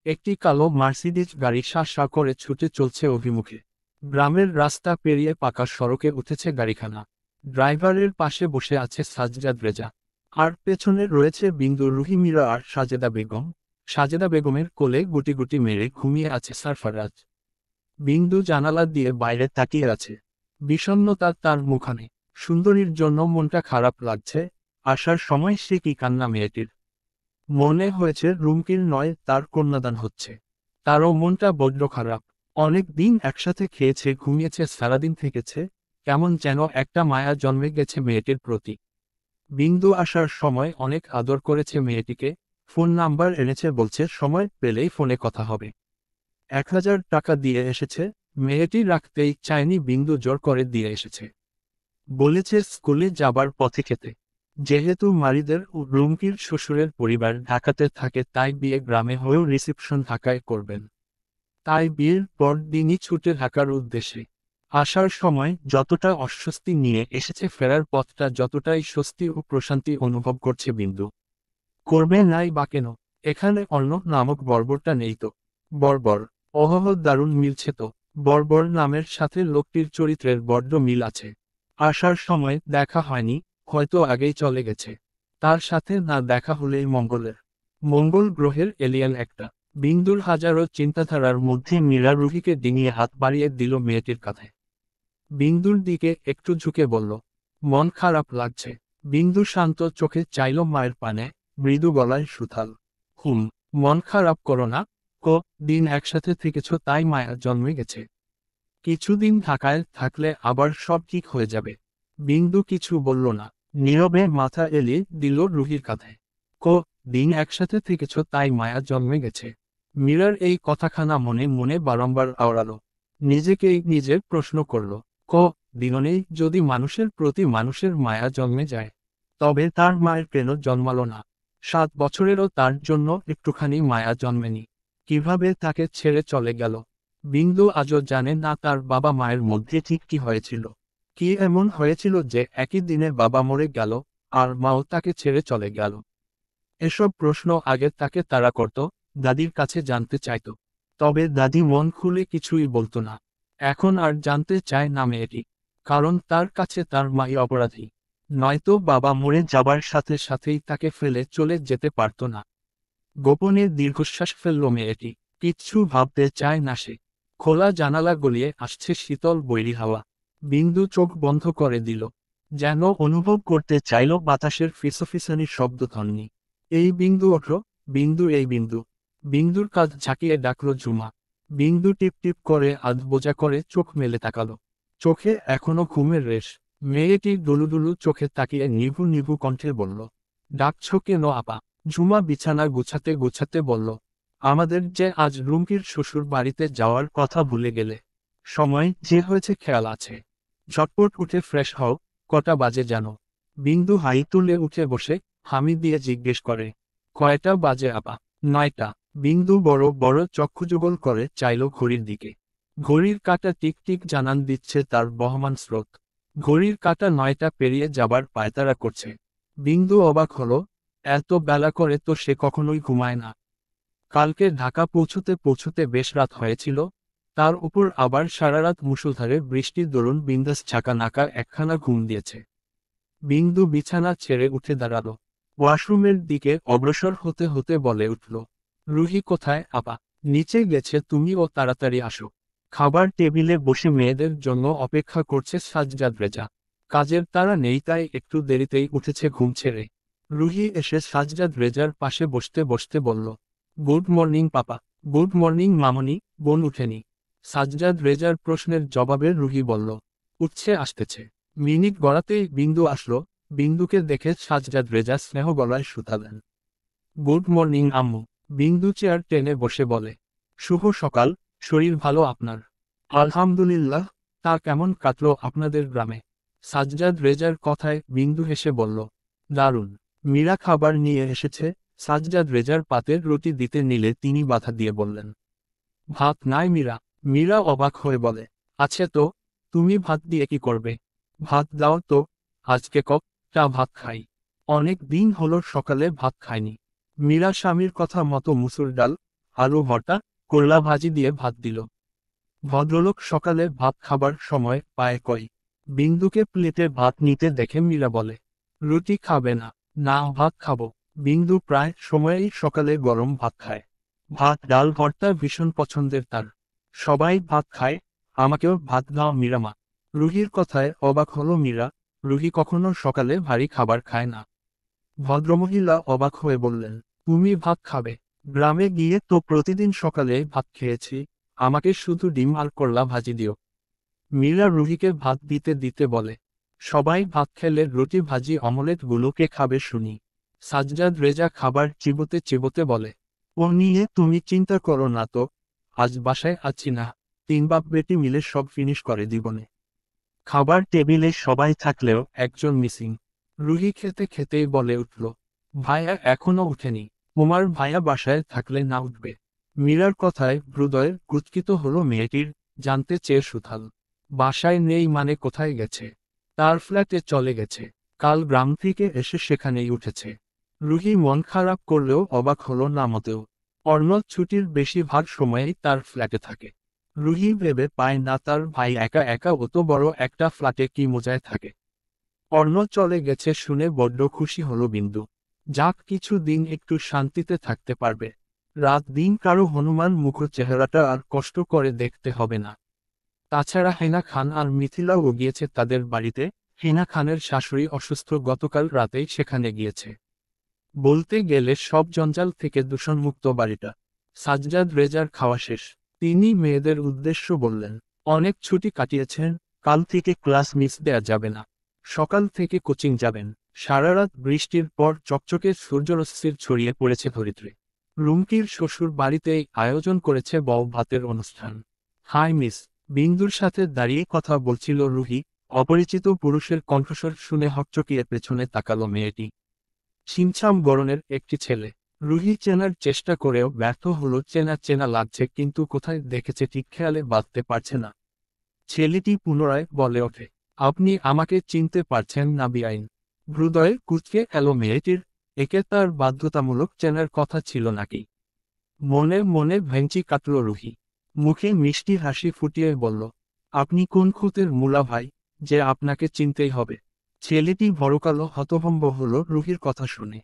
একটি কালো মার্সিডিজ গাড়ি শা করে ছুটে চলছে অভিমুখে। গ্রামের রাস্তা পেরিয়ে পাকা সড়কে উঠেছে গাড়িখানা। ড্রাইভারের পাশে বসে আছে সাজ্জাদ রেজা। আর পেছনে রয়েছে বিন্দু, রুহি, মীরা আর সাজেদা বেগম। সাজেদা বেগমের কোলে গুটি গুটি মেরে ঘুমিয়ে আছে সারফারাজ। বিন্দু জানালা দিয়ে বাইরে তাকিয়ে আছে। বিষণ্ণতা তার মুখানে। সুন্দরীর জন্য মনটা খারাপ লাগছে। আসার সময় সে কি কান্না মেয়েটির। মনে হয়েছে রুমকির নয়, তার কন্যাদান হচ্ছে। তারও মনটা বড্ড খারাপ। অনেক দিন একসাথে খেয়েছে, ঘুমিয়েছে, সারাদিন থেকেছে। কেমন যেন একটা মায়া জন্মে গেছে মেয়েটির প্রতি। বিন্দু আসার সময় অনেক আদর করেছে মেয়েটিকে। ফোন নাম্বার এনেছে, বলছে সময় পেলেই ফোনে কথা হবে। 1000 টাকা দিয়ে এসেছে। মেয়েটি রাখতেই চায়নি, বিন্দু জোর করে দিয়ে এসেছে। বলেছে স্কুলে যাবার পথে খেতে। যেহেতু মারিদের ও রুমকির শ্বশুরের পরিবার ঢাকাতে থাকে, তাই বিয়ে গ্রামে হয়েও রিসেপশন ঢাকায় করবেন। তাই বিয়ের পর দিনই ছুটে ঢাকার উদ্দেশ্যে। আসার সময় যতটা অস্বস্তি নিয়ে এসেছে, ফেরার পথটা যতটাই স্বস্তি ও প্রশান্তি অনুভব করছে বিন্দু। করবে নাই বা কেন? এখানে অন্য নামক বর্বরটা নেই তো? বর্বর? অহহ, দারুণ মিলছে তো। বর্বর নামের সাথে লোকটির চরিত্রের বড্ড মিল আছে। আসার সময় দেখা হয়নি, হয়তো আগেই চলে গেছে। তার সাথে না দেখা হলেই মঙ্গলের। মঙ্গল গ্রহের এলিয়েন একটা। বিন্দুর হাজারো চিন্তাধারার মধ্যে মীরা রুহিকে ডিঙিয়ে হাত বাড়িয়ে দিল মেয়েটির কাঁধে। বিন্দুর দিকে একটু ঝুঁকে বলল, মন খারাপ লাগছে। বিন্দু শান্ত চোখে চাইল মায়ের পানে, মৃদু গলায় সুথাল, হুম। মন খারাপ করো না। দিন একসাথে থেকেছ, তাই মায়া জন্মে গেছে। কিছুদিন ঢাকায় থাকলে আবার সব ঠিক হয়ে যাবে। বিন্দু কিছু বলল না, নীরবে মাথা এলিয়ে দিল রুহির কাঁধে। দিন একসাথে থেকেছ, তাই মায়া জন্মে গেছে। মীরার এই কথাখানা মনে মনে বারংবার আওড়ালো। নিজেকেই নিজের প্রশ্ন করল, দিননেই যদি মানুষের প্রতি মানুষের মায়া জন্মে যায়, তবে তার মায়ের কেন জন্মালো না? 7 বছরেরও তার জন্য একটুখানি মায়া জন্মেনি। কিভাবে তাকে ছেড়ে চলে গেল? বিন্দু আজও জানে না তার বাবা মায়ের মধ্যে ঠিক কি হয়েছিল। কি এমন হয়েছিল যে একই দিনে বাবা মরে গেল, আর মাও তাকে ছেড়ে চলে গেল? এসব প্রশ্ন আগে তাকে তাড়া করত, দাদির কাছে জানতে চাইত। তবে দাদি মন খুলে কিছুই বলতো না। এখন আর জানতে চায় না মেয়েটি। কারণ তার কাছে তার মাই অপরাধী। নয়তো বাবা মরে যাবার সাথে সাথেই তাকে ফেলে চলে যেতে পারত না। গোপনে দীর্ঘশ্বাস ফেলল মেয়েটি। কিচ্ছু ভাবতে চায় না সে। খোলা জানালা গলিয়ে আসছে শীতল বৈরী হাওয়া। বিন্দু চোখ বন্ধ করে দিল। যেন অনুভব করতে চাইল বাতাসের ফিসফিসানির শব্দধ্বনি। এই বিন্দু ওঠো, বিন্দু, এই বিন্দু। বিন্দুর কাঁধ ঝাঁকিয়ে ডাকল ঝুমা। বিন্দু টিপ টিপ করে আধ বোঝা করে চোখ মেলে তাকালো। চোখে এখনো ঘুমের রেশ। মেয়েটি ডুলুডুলু চোখে তাকিয়ে নিভু নিভু কণ্ঠে বলল, ডাকছ কেন আপা? ঝুমা বিছানা গুছাতে গুছাতে বলল, আমাদের যে আজ রুমকির শ্বশুর বাড়িতে যাওয়ার কথা ভুলে গেলে। সময় যে হয়েছে খেয়াল আছে? ঝটপট উঠে ফ্রেশ হও। কটা বাজে জানো? বিন্দু হাই তুলে উঠে বসে হামি দিয়ে জিজ্ঞেস করে, কয়টা বাজে আপা? 9টা। বিন্দু বড় বড় চক্ষুযুগল করে চাইল ঘড়ির দিকে। ঘড়ির কাঁটা টিক টিক জানান দিচ্ছে তার বহমান স্রোত। ঘড়ির কাঁটা 9টা পেরিয়ে যাবার পায়তারা করছে। বিন্দু অবাক হলো, এত বেলা করে তো সে কখনোই ঘুমায় না। কালকে ঢাকা পৌঁছতে পৌঁছতে বেশ রাত হয়েছিল। তার উপর আবার সারারাত মুষলধারে বৃষ্টির দরুন বিন্দাস ঝাঁকা নাকা একখানা ঘুম দিয়েছে। বিন্দু বিছানা ছেড়ে উঠে দাঁড়ালো। ওয়াশরুমের দিকে অগ্রসর হতে হতে বলে উঠল, রুহি কোথায় আপা? নিচে গেছে, তুমিও তাড়াতাড়ি আসো। খাবার টেবিলে বসে মেয়েদের জন্য অপেক্ষা করছে সাজ্জাদ রেজা। কাজের তাড়া নেই, তাই একটু দেরিতেই উঠেছে ঘুম ছেড়ে। রুহি এসে সাজ্জাদ রেজার পাশে বসতে বসতে বলল, গুড মর্নিং পাপা। গুড মর্নিং মামনি। বোন উঠেনি? সাজ্জাদ রেজার প্রশ্নের জবাবে রুহি বলল, উঠছে, আসতেছে। মিনিট গড়াতেই বিন্দু আসলো। বিন্দুকে দেখে সাজ্জাদ রেজা স্নেহ গলায় শুধালেন, গুড মর্নিং আম্মু। বিন্দু চেয়ার টেনে বসে বলে, শুভ সকাল। শরীর ভালো আপনার? আলহামদুলিল্লাহ। তা কেমন কাটলো আপনাদের গ্রামে? সাজ্জাদ রেজার কথায় বিন্দু হেসে বলল, দারুণ। মীরা খাবার নিয়ে এসেছে। সাজ্জাদ রেজার পাতের রুটি দিতে নিলে তিনি বাধা দিয়ে বললেন, ভাত নাই মীরা? মীরা অবাক হয়ে বলে, আছে তো। তুমি ভাত দিয়ে কি করবে? ভাত দাও তো। আজকে কটা ভাত খাই। অনেক দিন হলো সকালে ভাত খাইনি। মীরা স্বামীর কথা মতো মুসুর ডাল, আলু ভর্তা, করলা ভাজি দিয়ে ভাত দিল। ভদ্রলোক সকালে ভাত খাবার সময় পায়ে কই। বিন্দুকে প্লেটে ভাত নিতে দেখে মীরা বলে, রুটি খাবে না? না, ভাত খাবো। বিন্দু প্রায় সময়েই সকালে গরম ভাত খায়। ভাত ডাল ভর্তা ভীষণ পছন্দের তার। সবাই ভাত খায়, আমাকেও ভাত দাও মীরামা। রুহির কথায় অবাক হলো মীরা, রুহি কখনো সকালে ভারী খাবার খায় না। ভদ্রমহিলা অবাক হয়ে বললেন, তুমি ভাত খাবে? গ্রামে গিয়ে তো প্রতিদিন সকালে ভাত খেয়েছি, আমাকে শুধু ডিম আর করলা ভাজি দিও। মীরা রুহিকে ভাত দিতে দিতে বলে, সবাই ভাত খেলে রুটি ভাজি অমলেট গুলো কে খাবে শুনি। সাজ্জাদ রেজা খাবার চিবোতে চিবোতে বলে, ও নিয়ে তুমি চিন্তা করো না তো, আজ বাসায় আছি না, তিন বাপ বেটি মিলে সব ফিনিশ করে দিবনে। খাবার টেবিলে সবাই থাকলেও একজন মিসিং। রুহি খেতে খেতেই বলে উঠল, ভাইয়া এখনো উঠেনি। তোমার ভাইয়া বাসায় থাকলে না উঠবে? মীরার কথায় হৃদয়ের কুৎকিত হলো মেয়েটির, জানতে চেয়ে সুথাল। বাসায় নেই মানে কোথায় গেছে? তার ফ্ল্যাটে চলে গেছে, কাল গ্রাম থেকে এসে সেখানেই উঠেছে। রুহি মন খারাপ করলেও অবাক হলো না মতেও। অর্ণব ছুটির বেশিরভাগ সময়েই তার ফ্ল্যাটে থাকে। রুহি ভেবে পায় না তার ভাই একা একা অত বড় একটা ফ্ল্যাটে কি মজায় থাকে। অর্ণব চলে গেছে শুনে বড্ড খুশি হলো বিন্দু। যাক, কিছু দিন একটু শান্তিতে থাকতে পারবে। রাত দিন কারো হনুমান মুখ চেহারাটা আর কষ্ট করে দেখতে হবে না। তাছাড়া হেনা খান আর মিথিলাও গিয়েছে তাদের বাড়িতে। হেনা খানের শাশুড়ি অসুস্থ, গতকাল রাতেই সেখানে গিয়েছে। বলতে গেলে সব জঞ্জাল থেকে দূষণমুক্ত বাড়িটা। সাজ্জাদ রেজার খাওয়া শেষ। তিনি মেয়েদের উদ্দেশ্য বললেন, অনেক ছুটি কাটিয়েছেন, কাল থেকে ক্লাস মিস দেয়া যাবে না। সকাল থেকে কোচিং যাবেন। সারারাত বৃষ্টির পর চকচকে সূর্যরশ্মির ছড়িয়ে পড়েছে ধরিত্রী। রুমকির শ্বশুর বাড়িতেই আয়োজন করেছে বউ ভাতের অনুষ্ঠান। Hi miss. বিন্দুর সাথে দাঁড়িয়ে কথা বলছিল রুহি। অপরিচিত পুরুষের কণ্ঠস্বর শুনে হকচকিয়ে পেছনে তাকালো মেয়েটি। ছিমছাম গড়নের একটি ছেলে। রুহি চেনার চেষ্টা করেও ব্যর্থ হলো, চেনা চেনা লাগছে কিন্তু কোথায় দেখেছে ঠিক খেয়ালে বাঁধতে পারছে না। ছেলেটি পুনরায় বলে ওঠে, আপনি আমাকে চিনতে পারছেন না বিআইন? হৃদয়ে কুঁচকে এলো মেয়েটির, একে তার বাধ্যতামূলক চেনার কথা ছিল নাকি? মনে মনে ভেঙচি কাটল রুহি। মুখে মিষ্টি হাসি ফুটিয়ে বলল, আপনি কোন খুঁতের মুলা ভাই, যে আপনাকে চিনতেই হবে? ছেলেটি ভরকালো হতভম্ব হলো রুহির কথা শুনে।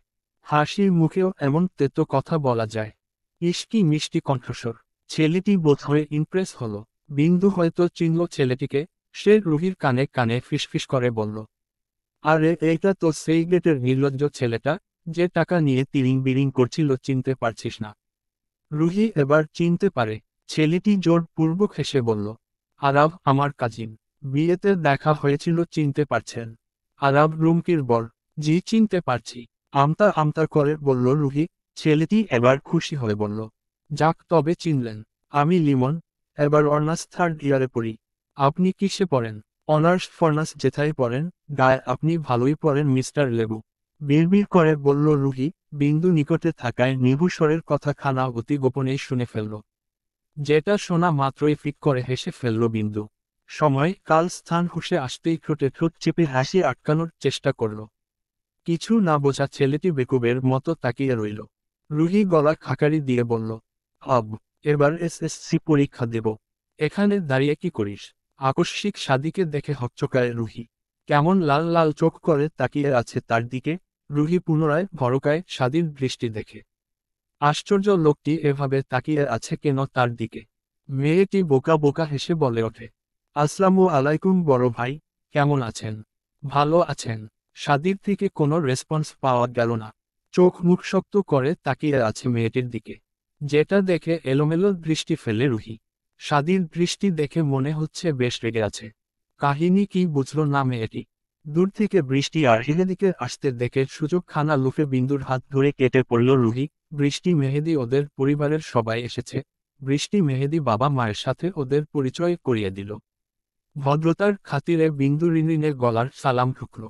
হাসির মুখেও এমন তেতো কথা বলা যায়? ইস, কি মিষ্টি কণ্ঠস্বর! ছেলেটি বোধহয় ইমপ্রেস হলো। বিন্দু হয়তো চিনল ছেলেটিকে। সে রুহির কানে কানে ফিসফিস করে বলল, আরে এইটা তো সেই গেটের নির্লজ্জ ছেলেটা, যে টাকা নিয়ে তিরিং বিরিং করছিল, চিনতে পারছিস না? রুহি এবার চিনতে পারে। ছেলেটি জোরপূর্বক হেসে বলল, আরাব আমার কাজিন। বিয়েতে দেখা হয়েছিল, চিনতে পারছেন? আরাব রুমকির বর। জি চিনতে পারছি। আমতা আমতা করে বলল রুহি। ছেলেটি এবার খুশি হয়ে বলল, যাক তবে চিনলেন। আমি লিমন, এবার অনার্স থার্ড ইয়ারে পড়ি। আপনি কিসে পড়েন? অনার্স ফর্নার্স যেথায় পড়েন, গায়ে আপনি ভালোই পড়েন মিস্টার লেবু। বিড়বিড় করে বলল রুহি। বিন্দু নিকটে থাকায় নিভুস্বরের কথা খানা অতি গোপনেই শুনে ফেলল। যেটা শোনা মাত্রই ফিক করে হেসে ফেলল বিন্দু। সময় কাল স্থান হুঁশে আসতেই ঠোঁটে ঠোঁট চেপে হাসি আটকানোর চেষ্টা করল। কিছু না বোঝা ছেলেটি বেকুবের মতো তাকিয়ে রইল। রুহি গলা খাকারি দিয়ে বলল, আব, এবার এসএসসি পরীক্ষা দেব। এখানে দাঁড়িয়ে কি করিস? আকস্মিক সাদিকে দেখে হকচকায় রুহি। কেমন লাল লাল চোখ করে তাকিয়ে আছে তার দিকে। রুহি পুনরায় ভরকায় সাদির দৃষ্টি দেখে। আশ্চর্য, লোকটি এভাবে তাকিয়ে আছে কেন তার দিকে? মেয়েটি বোকা বোকা হেসে বলে ওঠে, আসসালামু আলাইকুম বড় ভাই, কেমন আছেন? ভালো আছেন? সাদির থেকে কোনো রেসপন্স পাওয়া গেল না। চোখ মুখ শক্ত করে তাকিয়ে আছে মেয়েটির দিকে, যেটা দেখে এলোমেলো দৃষ্টি ফেলে রুহি। সাদির দৃষ্টি দেখে মনে হচ্ছে বেশ রেগে আছে। কাহিনী কি বুঝল না মেয়েটি? দূর থেকে বৃষ্টি আর হেদিকে আসতে দেখে সুযোগ খানা লুফে বিন্দুর হাত ধরে কেটে পড়ল রুহি। বৃষ্টি মেহেদি ওদের পরিবারের সবাই এসেছে। বৃষ্টি মেহেদি বাবা মায়ের সাথে ওদের পরিচয় করিয়ে দিল। ভদ্রতার খাতিরে বিন্দু রিনিনে গলার সালাম ঠুকল।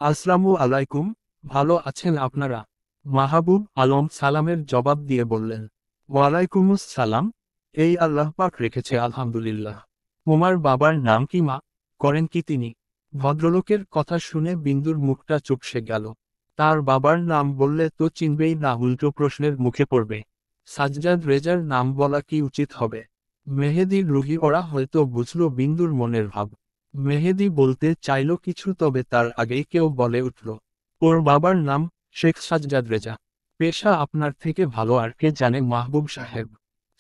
আসসালামু আলাইকুম, ভালো আছেন আপনারা? মাহবুব আলম সালামের জবাব দিয়ে বললেন, ওয়ালাইকুমুস সালাম। এই আল্লাহ পাক রেখেছে আলহামদুলিল্লাহ। তোমার বাবার নাম কি, মা করেন কি তিনি? ভদ্রলোকের কথা শুনে বিন্দুর মুখটা চুপসে গেল। তার বাবার নাম বললে তো চিনবেই না, উল্টো প্রশ্নের মুখে পড়বে। সাজ্জাদ রেজার নাম বলা কি উচিত হবে? মেহেদি রুহি ওরা হয়তো বুঝল বিন্দুর মনের ভাব। মেহেদি বলতে চাইল কিছু, তবে তার আগেই কেউ বলে উঠল, ওর বাবার নাম শেখ সাজ্জাদ রেজা। পেশা আপনার থেকে ভালো আর কে জানে মাহবুব সাহেব।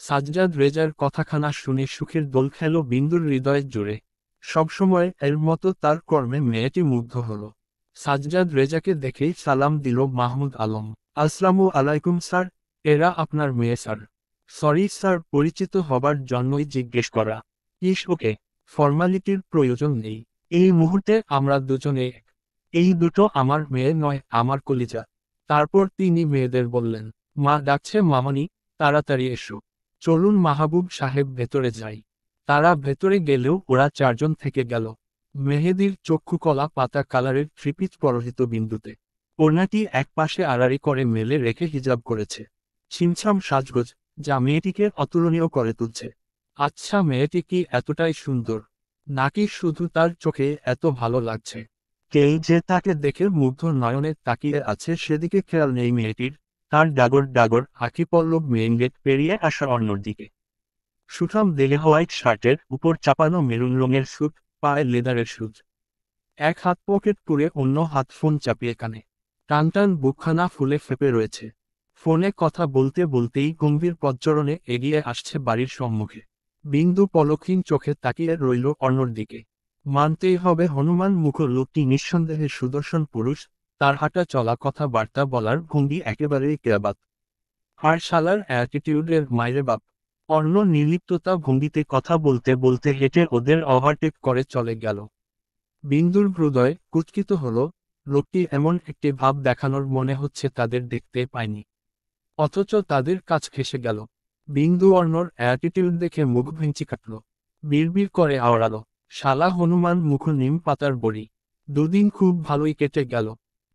সাজ্জাদ রেজার কথাখানা শুনে সুখের দোল খেল বিন্দুর হৃদয়ের জুড়ে। সবসময় এর মতো তার কর্মে মেয়েটি মুগ্ধ হল। সাজ্জাদ রেজাকে দেখেই সালাম দিল মাহমুদ আলম। আসসালামু আলাইকুম স্যার। এরা আপনার মেয়ে স্যার। সরি স্যার, পরিচিত হবার জন্যই জিজ্ঞেস করা। ইস ওকে, ফর্মালিটির প্রয়োজন নেই। এই মুহূর্তে আমরা দুজনে এক। এই দুটো আমার মেয়ে নয়, আমার কলিজা। তারপর তিনি মেয়েদের বললেন, মা ডাকছে মামনি, তাড়াতাড়ি এসো। চলুন মাহবুব সাহেব, ভেতরে যাই। তারা ভেতরে গেলেও ওরা চারজন থেকে গেল। মেহেদির চক্ষু কলা পাতা কালারের থ্রিপিস পরহিত বিন্দুতে। ওড়নাটি একপাশে আড়াআড়ি করে মেলে রেখে হিজাব করেছে। ছিমছাম সাজগোজ, যা মেয়েটিকে অতুলনীয় করে তুলছে। আচ্ছা, মেয়েটি কি এতটাই সুন্দর, নাকি শুধু তার চোখে এত ভালো লাগছে? কেই যে তাকে দেখে মুগ্ধ নয়নে তাকিয়ে আছে সেদিকে খেয়াল নেই মেয়েটির। তার ডাগর ডাগর আঁখি পল্লব মেইন গেট পেরিয়ে আসা অন্যর দিকে। সুঠাম দেহে হোয়াইট শার্টের উপর চাপানো মেরুন রঙের স্যুট, পায়ে লেদারের শুজ। এক হাত পকেট পুরে অন্য হাত ফোন চাপিয়ে কানে। টান টান বুকখানা ফুলে ফেপে রয়েছে। ফোনে কথা বলতে বলতেই গম্ভীর পদচরণে এগিয়ে আসছে বাড়ির সম্মুখে। বিন্দু পলকহীন চোখে তাকিয়ে রইল অন্যর দিকে। মানতেই হবে হনুমান মুখ লোকটি নিঃসন্দেহে সুদর্শন পুরুষ। তার হাঁটা চলা কথাবার্তা বলার ভঙ্গি একেবারেই কেয়াবাত। আর শালার অ্যাটিটিউডের মাইরে বাপ। অন্য নির্লিপ্ততা ভঙ্গিতে কথা বলতে বলতে হেঁটে ওদের ওভারটেক করে চলে গেল। বিন্দুর হৃদয় কুৎকিত হল। লোকটি এমন একটি ভাব দেখানোর মনে হচ্ছে তাদের দেখতে পায়নি, অথচ তাদের কাছ ঘেঁষে গেল। বিন্দু অর্ণর অ্যাটিটিউড দেখে মুখ ভেঙচি কাটল। বিড়বিড় করে আওড়ালো, শালা হনুমান মুখ নিম পাতার বড়ি। দুদিন খুব ভালোই কেটে গেল।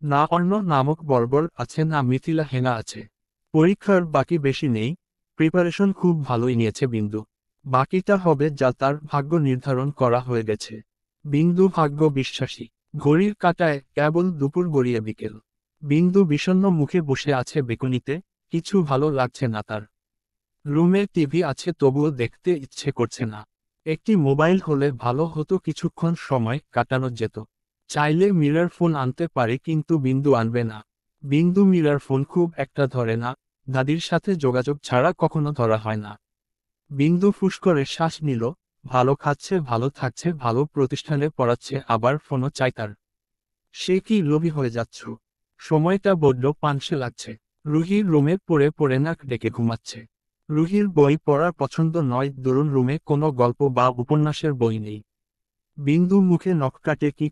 না অর্ণ নামক বর্বর আছে, না মিথিলা হেনা আছে। পরীক্ষার বাকি বেশি নেই, প্রিপারেশন খুব ভালোই নিয়েছে বিন্দু। বাকিটা হবে যা তার ভাগ্য নির্ধারণ করা হয়ে গেছে। বিন্দু ভাগ্য বিশ্বাসী। ঘড়ির কাঁটায় কেবল দুপুর গড়িয়ে বিকেল। বিন্দু বিষণ্ণ মুখে বসে আছে বেকুনিতে, কিছু ভালো লাগছে না তার। রুমে টিভি আছে, তবুও দেখতে ইচ্ছে করছে না। একটি মোবাইল হলে ভালো হতো, কিছুক্ষণ সময় কাটানো যেত। চাইলে মিরর ফোন আনতে পারে, কিন্তু বিন্দু আনবে না। বিন্দু মিরর ফোন খুব একটা ধরে না, দাদির সাথে যোগাযোগ ছাড়া কখনো ধরা হয় না। বিন্দু ফুস করে শ্বাস নিল। ভালো খাচ্ছে, ভালো থাকছে, ভালো প্রতিষ্ঠানে পড়াচ্ছে, আবার ফোনও চাই তার। সে কি লোভী হয়ে যাচ্ছ? সময়টা বড্ড পানসে লাগছে। রুহির রুমে পড়ে পড়ে নাক ডেকে ঘুমাচ্ছে। রুহির বই পড়ার পছন্দ নয়, দরুন রুমে কোনো গল্প বা উপন্যাসের বই নেই। বিন্দু মুখে নখ কাটে কি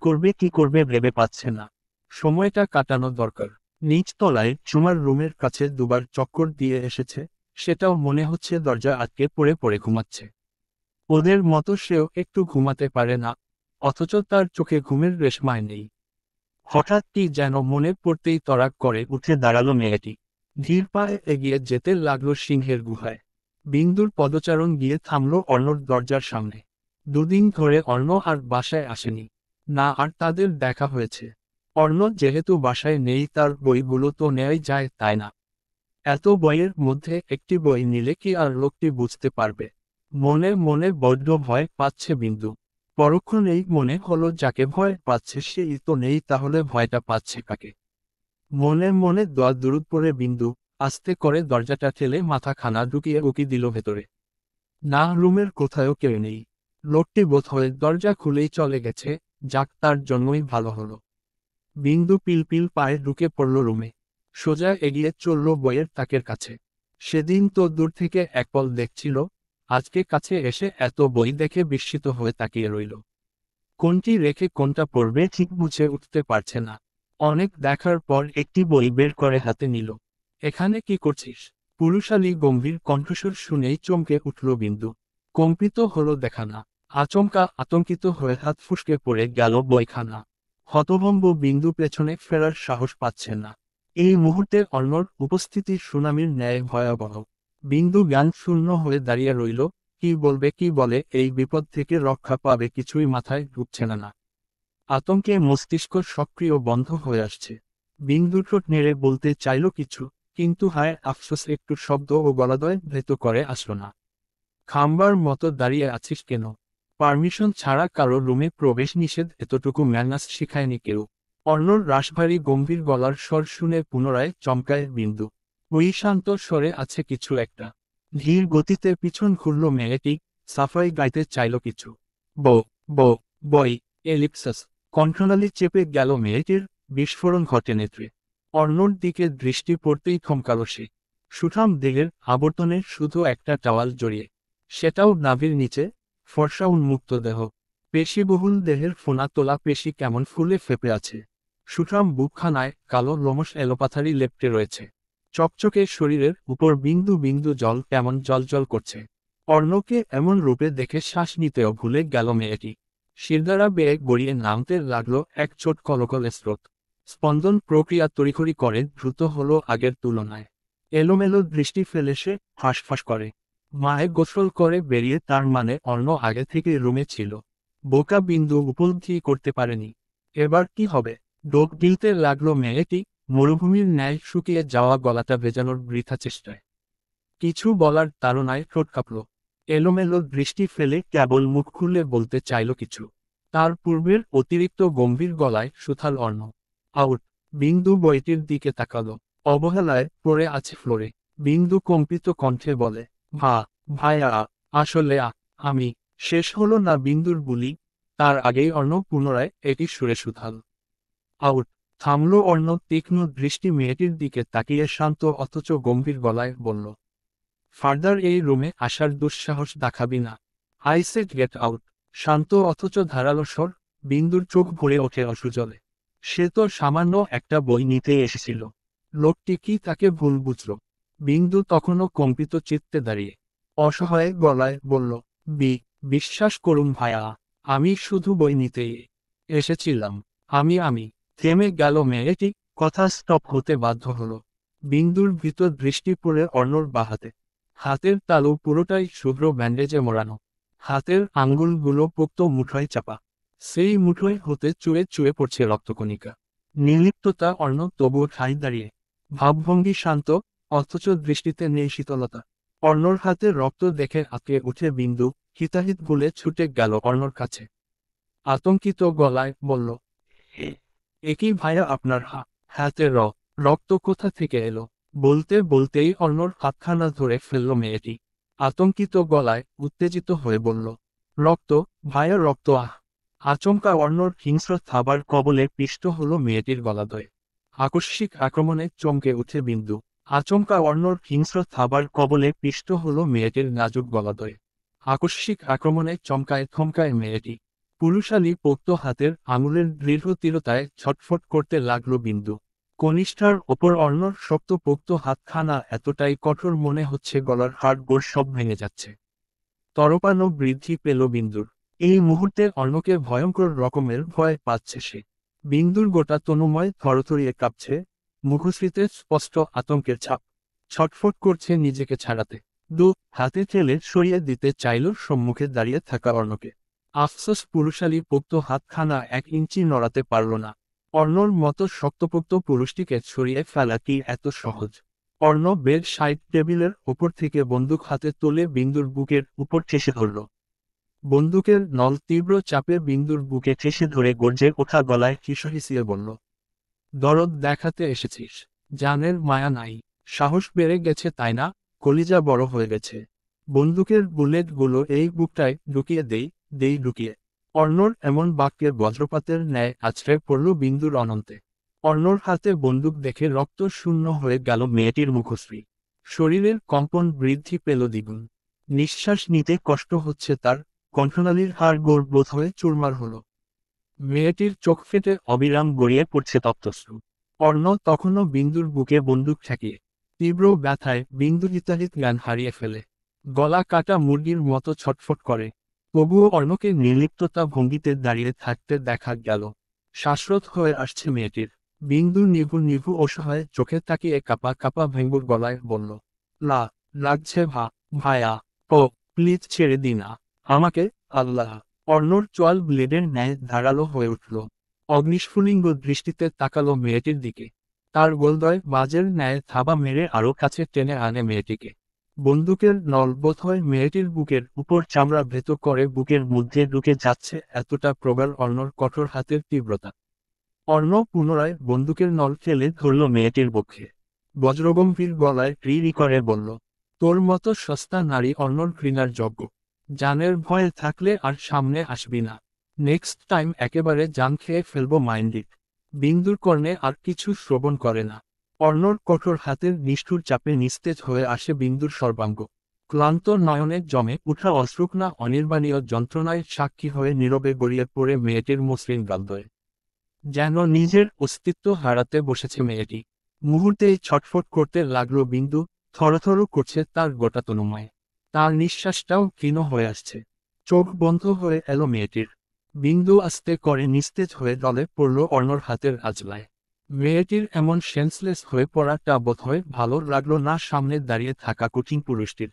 করবে ভেবে পাচ্ছে না। সময়টা কাটানো দরকার। নিচ তলায় চুমার রুমের কাছে দুবার চক্কর দিয়ে এসেছে, সেটাও মনে হচ্ছে দরজা আটকে পড়ে পড়ে ঘুমাচ্ছে। ওদের মতো সেও একটু ঘুমাতে পারে না, অথচ তার চোখে ঘুমের রেশমায় নেই। হঠাৎ কি যেন মনে পড়তেই তড়াক করে উঠে দাঁড়ালো মেয়েটি। ধীর পায়ে এগিয়ে যেতে লাগলো সিংহের গুহায়। বিন্দুর পদচারণ গিয়ে থামল অর্ণর দরজার সামনে। দুদিন ধরে অর্ণ আর বাসায় আসেনি। না, আর তাদের দেখা হয়েছে। অর্ণ যেহেতু বাসায় নেই, তার বইগুলো তো নেয়াই যায়, তাই না? এত বইয়ের মধ্যে একটি বই নিলে কি আর লোকটি বুঝতে পারবে? মনে মনে বড্ড ভয় পাচ্ছে বিন্দু। পরক্ষণেই মনে হলো যাকে ভয় পাচ্ছে সেই তো নেই, তাহলে ভয়টা পাচ্ছে কাকে? মনে মনে দোয়া দুরুদ পড়ে বিন্দু আস্তে করে দরজাটা ঠেলে মাথা খানা ঢুকিয়ে উকি দিল ভেতরে। না, রুমের কোথাও কেউ নেই। লোকটি বোধহয় দরজা খুলেই চলে গেছে, যাক, তার জন্যই ভালো হলো। বিন্দু পিলপিল পায়ে ঢুকে পড়ল রুমে। সোজা এগিয়ে চলল বইয়ের তাকের কাছে। সেদিন তো দূর থেকে একপল দেখছিল, আজকে কাছে এসে এত বই দেখে বিস্মিত হয়ে তাকিয়ে রইল। কোনটি রেখে কোনটা পড়বে ঠিক বুঝে উঠতে পারছে না। অনেক দেখার পর একটি বই বের করে হাতে নিল। এখানে কি করছিস? পুরুষালী গম্ভীর কণ্ঠস্বর শুনেই চমকে উঠল বিন্দু। কম্পিত হলো দেখানা। আতঙ্কিত হয়ে হাত ফুসকে পড়ে গেল বইখানা। হতভম্ব বিন্দু পেছনে ফেরার সাহস পাচ্ছে না। এই মুহূর্তে অর্ণর উপস্থিতি সুনামির ন্যায় ভয়াবহ। বিন্দু জ্ঞান শূন্য হয়ে দাঁড়িয়ে রইল। কি বলবে, কি বলে এই বিপদ থেকে রক্ষা পাবে কিছুই মাথায় ঢুকছে না। আতঙ্কে মস্তিষ্ক সক্রিয় বন্ধ হয়ে আসছে। বিন্দু ঠোঁট নেড়ে বলতে চাইল কিছু, কিন্তু হায় আফসোস একটু শব্দ ও গলাদয় ভেত করে আসলো না। খাম্বার মতো দাঁড়িয়ে আছিস কেন? পারমিশন ছাড়া কারো রুমে প্রবেশ নিষেধ, এতটুকু ম্যানার্স শিখায়নি কেউ। অর্ণর রাশভারী গম্ভীর গলার স্বর শুনে পুনরায় চমকায় বিন্দু। ওই শান্ত স্বরে আছে কিছু একটা। ধীর গতিতে পিছন ঘুরল মেয়েটি, সাফাই গাইতে চাইল কিছু। ব ব বই এলিপসাস। কণ্ঠনালী চেপে গেল মেয়েটির, বিস্ফোরণ ঘটে নেত্রে। অর্ণর দিকে দৃষ্টি পড়তেই থমকালো সে। সুঠাম দেহের আবর্তনে শুধু একটা টাওয়াল জড়িয়ে, সেটাও নাভির নিচে, ফর্সা উন্মুক্ত দেহ। পেশিবহুল দেহের ফোনা তোলা পেশি কেমন ফুলে ফেপে আছে। সুঠাম বুকখানায় কালো লোমশ এলোপাথারি লেপ্টে রয়েছে। চকচকে শরীরের উপর বিন্দু বিন্দু জল কেমন জলজল করছে। অর্ণকে এমন রূপে দেখে শ্বাস নিতেও ভুলে গেল মেয়েটি। শিরদাঁড়া বেয়ে গড়িয়ে নামতে লাগলো এক চোট কলকলে স্রোত। স্পন্দন প্রক্রিয়া তড়িঘড়ি করে দ্রুত হলো আগের তুলনায়। এলোমেলো দৃষ্টি ফেলে সে ফাঁসফাঁস করে। মায়ে গোসল করে বেরিয়ে, তার মানে অর্ণ আগে থেকে রুমে ছিল। বোকা বিন্দু উপলব্ধি করতে পারেনি। এবার কি হবে? ডোক গিলতে লাগলো মেয়েটি, মরুভূমির ন্যায় শুকিয়ে যাওয়া গলাটা ভেজানোর বৃথা চেষ্টায়। কিছু বলার তাড়নায় ঠোঁট কাঁপল। এলোমেলো দৃষ্টি ফেলে কেবল মুখ খুলে বলতে চাইল কিছু। তার পূর্বের অতিরিক্ত গম্ভীর গলায় সুথাল অর্ণ। আউট। বিন্দু বইটির দিকে তাকালো। অবহেলায় পড়ে আছে ফ্লোরে। বিন্দু কম্পিত কণ্ঠে বলে, ভাইয়া, আসলে আমি। শেষ হলো না বিন্দুর বুলি। তার আগেই অর্ণ পুনরায় একই সুরে সুথাল। আউট। থামল অর্ণ, তীক্ষ্ণ দৃষ্টি মেয়েটির দিকে তাকিয়ে শান্ত অথচ গম্ভীর গলায় বলল, ফার্দার এই রুমে আসার দুঃসাহস দেখাবি না। I said get out. শান্ত অথচ ধারালো স্বর। বিন্দুর চোখ ভরে ওঠে অসুজলে। সে তো সামান্য একটা বই নিতে এসেছিল। লোকটি কি তাকে ভুল বুঝল? বিন্দু তখনও কম্পিত চিত্তে দাঁড়িয়ে অসহায় গলায় বলল, বিশ্বাস করুন ভাইয়া, আমি শুধু বই নিতেই এসেছিলাম। আমি থেমে গেল মেয়েটি, কথা স্টপ হতে বাধ্য হলো। বিন্দুর ভিতর দৃষ্টি পড়ে অর্ণর বাহাতে। হাতের তালু পুরোটাই শুভ্র ব্যান্ডেজে মোড়ানো। হাতের আঙ্গুলগুলো পোক্ত মুঠোয় চাপা। সেই মুঠোয় হতে চুয়ে চুয়ে পড়ছে রক্তকণিকা। নির্লিপ্ততা অর্ণ তবুও ঠাঁই দাঁড়িয়ে। ভাবভঙ্গি শান্ত, অথচ দৃষ্টিতে নেই শীতলতা। অর্ণর হাতে রক্ত দেখে আঁতকে উঠে বিন্দু, হিতাহিত বলে ছুটে গেল অর্ণর কাছে। আতঙ্কিত গলায় বলল, একই ভাইয়া আপনার হাতে রক্ত কোথা থেকে এলো? বলতে বলতেই অর্ণর হাতখানা ধরে ফেলল মেয়েটি। আতঙ্কিত গলায় উত্তেজিত হয়ে বলল, রক্ত? ভাইয়া রক্ত? আচমকা অর্ণর হিংস্র থাবার কবলে পিষ্ট হলো মেয়েটির গলাদয়। আকস্মিক আক্রমণে চমকে উঠে বিন্দু। আচমকা অর্ণর হিংস্র থাবার কবলে পিষ্ট হলো মেয়েটির নাজুক গলাদয়। আকস্মিক আক্রমণে চমকায় থমকায় মেয়েটি। পুরুষালী পোক্ত হাতের আঙুলের দৃঢ় তীরতায় ছটফট করতে লাগলো বিন্দু। কনিষ্ঠার ওপর অর্ণর শক্ত পোক্ত হাতখানা এতটাই কঠোর মনে হচ্ছে গলার হাড় গোড় সব ভেঙে যাচ্ছে। তরপানো বৃদ্ধি পেল বিন্দুর। এই মুহূর্তে অর্ণকে ভয়ঙ্কর রকমের ভয় পাচ্ছে সে। বিন্দুর গোটা তনুময় থরথরিয়ে কাঁপছে, মুখশ্রীতে স্পষ্ট আতঙ্কের ছাপ। ছটফট করছে নিজেকে ছাড়াতে। হাতে ঠেলে সরিয়ে দিতে চাইল সম্মুখে দাঁড়িয়ে থাকা অর্ণকে। আফসোস পুরুষালী পোক্ত হাতখানা 1 ইঞ্চি নড়াতে পারল না। অর্ণর মতো শক্তপোক্ত পুরুষটিকে ছড়িয়ে ফেলা কি এত সহজ? অর্ণ বেড সাইড টেবিলের ওপর থেকে বন্দুক হাতে তুলে বিন্দুর বুকের উপর ঠেসে ধরল। বন্দুকের নল তীব্র চাপে বিন্দুর বুকে ঠেসে ধরে গর্জে ওঠা গলায় হিসহিসিয়ে বলল, দরদ দেখাতে এসেছিস? জানের মায়া নাই? সাহস বেড়ে গেছে তাই না? কলিজা বড় হয়ে গেছে? বন্দুকের বুলেটগুলো এই বুকটায় ঢুকিয়ে দেই ঢুকিয়ে। অর্ণর এমন বাক্যের বজ্রপাতের ন্যায় আছড়ে পড়ল বিন্দুর অনন্তে। অর্ণর হাতে বন্দুক দেখে রক্ত শূন্য হয়ে গেল মেয়েটির মুখশ্রী। শরীরের কম্পন বৃদ্ধি পেল দ্বিগুণ। নিঃশ্বাস নিতে কষ্ট হচ্ছে তার। কণ্ঠনালীর হাড় গোড় বোধ হয়ে চুরমার হলো। মেয়েটির চোখ ফেটে অবিরাম গড়িয়ে পড়ছে তপ্তশ্রু। অর্ণ তখনও বিন্দুর বুকে বন্দুক ঠেকিয়ে। তীব্র ব্যথায় বিন্দু হিতাহিত জ্ঞান হারিয়ে ফেলে। গলা কাটা মুরগির মতো ছটফট করে। তবুও অর্ণকে নির্লিপ্ততা ভঙ্গিতে দাঁড়িয়ে থাকতে দেখা গেল। শ্বাসরোধ হয়ে আসছে মেয়েটির। বিন্দু নিভু নিভু অসহায় চোখে তাকিয়ে কাপা কাপা ভেঙ্গুর গলায় বলল, লাগছে ভাইয়া, প্লিজ ছেড়ে দিন আমাকে, আল্লাহ। অর্ণর চোয়াল ব্লেডের ন্যায় ধারালো হয়ে উঠল। অগ্নিস্ফুলিঙ্গ দৃষ্টিতে তাকালো মেয়েটির দিকে। তার গোলদয় বাজের ন্যায় থাবা মেরে আরো কাছে টেনে আনে মেয়েটিকে। বন্দুকের নল বোধহয় মেয়েটির বুকের উপর চামড়া ভেত করে বুকের মধ্যে ঢুকে যাচ্ছে, এতটা প্রগাঢ় অর্ণর কঠোর হাতের তীব্রতা। অর্ণ পুনরায় বন্দুকের নল ফেলে ধরল মেয়েটির বক্ষে। বজ্রগম্ভীর গলায় রি রি করে বলল, তোর মতো সস্তা নারী অর্ণর ঘৃণার যোগ্য। জানের ভয়ে থাকলে আর সামনে আসবি না। নেক্সট টাইম একেবারে জান খেয়ে ফেলবো মাইন্ডিট। বিন্দুর কর্ণে আর কিছু শ্রবণ করে না। অর্ণর কঠোর হাতের নিষ্ঠুর চাপে নিস্তেজ হয়ে আসে বিন্দুর সর্বাঙ্গ। ক্লান্ত নয়নে জমে উঠা অশ্রুকনা অনির্বাণীয় যন্ত্রণায় সাক্ষী হয়ে নীরবে গড়িয়ে পড়ে মেয়েটির মসৃণ গালদয়ে। যেন নিজের অস্তিত্ব হারাতে বসেছে মেয়েটি। মুহূর্তেই ছটফট করতে লাগলো বিন্দু, থরথর করছে তার গোটা তনুময়। তার নিঃশ্বাসটাও ক্ষীণ হয়ে আসছে। চোখ বন্ধ হয়ে এলো মেয়েটির। বিন্দু আস্তে করে নিস্তেজ হয়ে দলে পড়ল অর্ণর হাতের আজলায়। মেয়েটির এমন সেন্সলেস হয়ে পড়াটা বোধহয় ভালো লাগলো না সামনে দাঁড়িয়ে থাকা কঠিন পুরুষটির।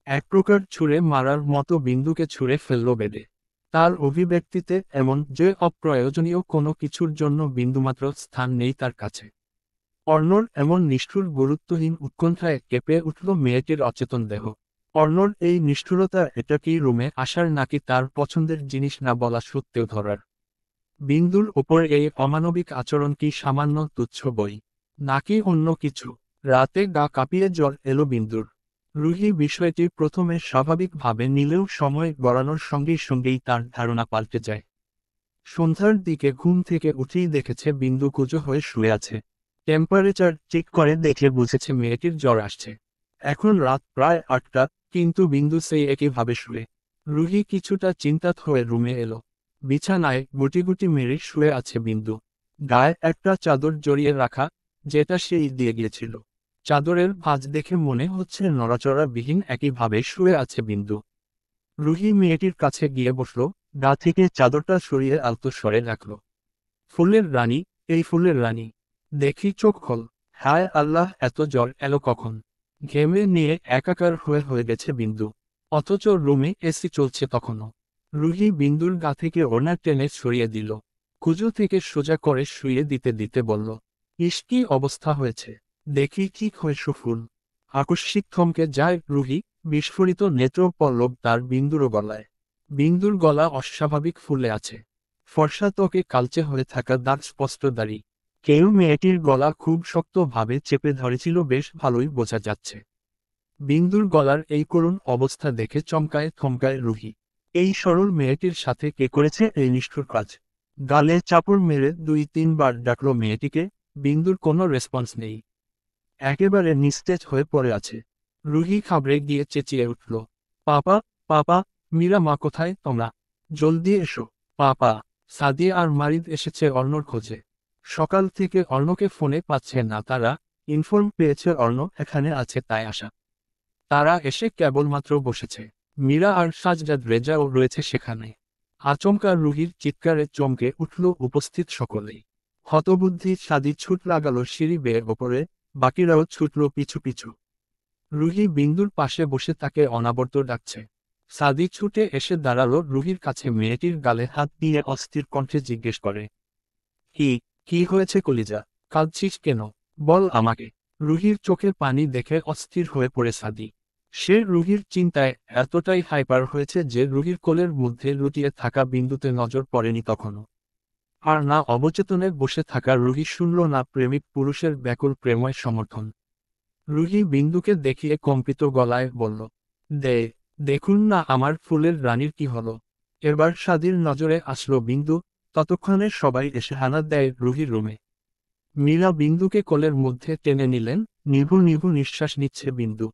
এক প্রকার ছুঁড়ে মারার মতো বিন্দুকে ছুঁড়ে ফেলল বেদে। তার অভিব্যক্তিতে এমন যে অপ্রয়োজনীয় কোনো কিছুর জন্য বিন্দুমাত্র স্থান নেই তার কাছে। অর্ণর এমন নিষ্ঠুর গুরুত্বহীন উৎকণ্ঠায় কেঁপে উঠল মেয়েটির অচেতন দেহ। অর্ণর এই নিষ্ঠুরতা, এটা কি রুমে আসার নাকি তার পছন্দের জিনিস না বলা সত্ত্বেও ধরার? বিন্দুর ওপর এই অমানবিক আচরণ কি সামান্য তুচ্ছ বই, নাকি অন্য কিছু? রাতে গা কাঁপিয়ে জ্বর এলো বিন্দুর। রুহি বিষয়টি প্রথমে স্বাভাবিকভাবে নিলেও সময় গড়ানোর সঙ্গে সঙ্গেই তার ধারণা পাল্টে যায়। সন্ধ্যার দিকে ঘুম থেকে উঠেই দেখেছে বিন্দু কুঁজো হয়ে শুয়ে আছে। টেম্পারেচার চেক করে দেখে বুঝেছে মেয়েটির জ্বর আসছে। এখন রাত প্রায় 8টা, কিন্তু বিন্দু সেই একইভাবে শুয়ে। রুহি কিছুটা চিন্তাত হয়ে রুমে এলো। বিছানায় গুটি গুটি মেরে শুয়ে আছে বিন্দু। গায়ে একটা চাদর জড়িয়ে রাখা, যেটা সেই দিয়ে গিয়েছিল। চাদরের ভাঁজ দেখে মনে হচ্ছে নড়াচড়াবিহীন একইভাবে শুয়ে আছে বিন্দু। রুহি মেয়েটির কাছে গিয়ে বসল, গা থেকে চাদরটা সরিয়ে আলতো স্বরে রাখল, ফুলের রানী, এই ফুলের রানী, দেখি চোখ খোল। হায় আল্লাহ, এত জ্বর এলো কখন? ঘেমে নিয়ে একাকার হয়ে গেছে বিন্দু। অথচ রুমে এসি চলছে তখনও। রুহি বিন্দুর গা থেকে ওড়না টেনে সরিয়ে দিল। কুজো থেকে সোজা করে শুয়ে দিতে দিতে বলল, ইস কি অবস্থা হয়েছে, দেখি ঠিক হয়েছো ফুল। আকস্মিক থমকে যায় রুহি, বিস্ফোরিত নেত্র পল্লব তার বিন্দুর গলায়। বিন্দুর গলা অস্বাভাবিক ফুলে আছে। ফর্সা ত্বকে কালচে হয়ে থাকা দাঁত স্পষ্ট দাড়ি। কেউ মেয়েটির গলা খুব শক্তভাবে চেপে ধরেছিল, বেশ ভালোই বোঝা যাচ্ছে। বিন্দুর গলার এই করুণ অবস্থা দেখে চমকায় থমকায় রুহি। এই সরল মেয়েটির সাথে কে করেছে এই নিষ্ঠুর কাজ? গালে চাপড় মেরে 2-3 বার ডাকলো মেয়েটিকে, বিন্দুর কোনো রেসপন্স নেই। একেবারে নিস্তেজ হয়ে পড়ে আছে। রুহি ঘাবড়ে গিয়ে চেঁচিয়ে উঠল, পাপা, পাপা, মীরা মা কোথায় তোমরা? জলদি এসো। পাপা, সাদিয়া আর মারিদ এসেছে অর্ণর খোঁজে। সকাল থেকে অর্ণকে ফোনে পাচ্ছে না তারা, ইনফর্ম পেয়েছে অর্ণ এখানে আছে তাই আসা। তারা এসে কেবলমাত্র বসেছে। মীরা আর সাজজাদ রেজাও রয়েছে সেখানে। আচমকা রুহির চিৎকারে চমকে উঠল উপস্থিত সকলেই। হতবুদ্ধি সাদি ছুট লাগালো সিঁড়ি বেয়ে ওপরে, বাকিরাও ছুটল পিছু পিছু। রুহি বিন্দুর পাশে বসে তাকে অনাবর্ত ডাকছে। সাদি ছুটে এসে দাঁড়ালো রুহির কাছে, মেয়েটির গালে হাত দিয়ে অস্থির কণ্ঠে জিজ্ঞেস করে, কি কি হয়েছে কলিজা? কাঁদছিস কেন? বল আমাকে। রুহির চোখে পানি দেখে অস্থির হয়ে পড়ে সাদি। সে রুহির চিন্তায় এতটাই হাইপার হয়েছে যে রুহির কোলের মধ্যে লুটিয়ে থাকা বিন্দুতে নজর পড়েনি তখনও। আর না অবচেতনে বসে থাকা রুহি শুনল না প্রেমিক পুরুষের ব্যাকুল প্রেময় সমর্থন। রুহি বিন্দুকে দেখিয়ে কম্পিত গলায় বলল, দেখুন না আমার ফুলের রানীর কি হলো। এবার সাদির নজরে আসলো বিন্দু, ততক্ষণে সবাই এসে হানা দেয় রুহির রুমে। মীরা বিন্দুকে কোলের মধ্যে টেনে নিলেন, নিভু নিভু নিঃশ্বাস নিচ্ছে বিন্দু।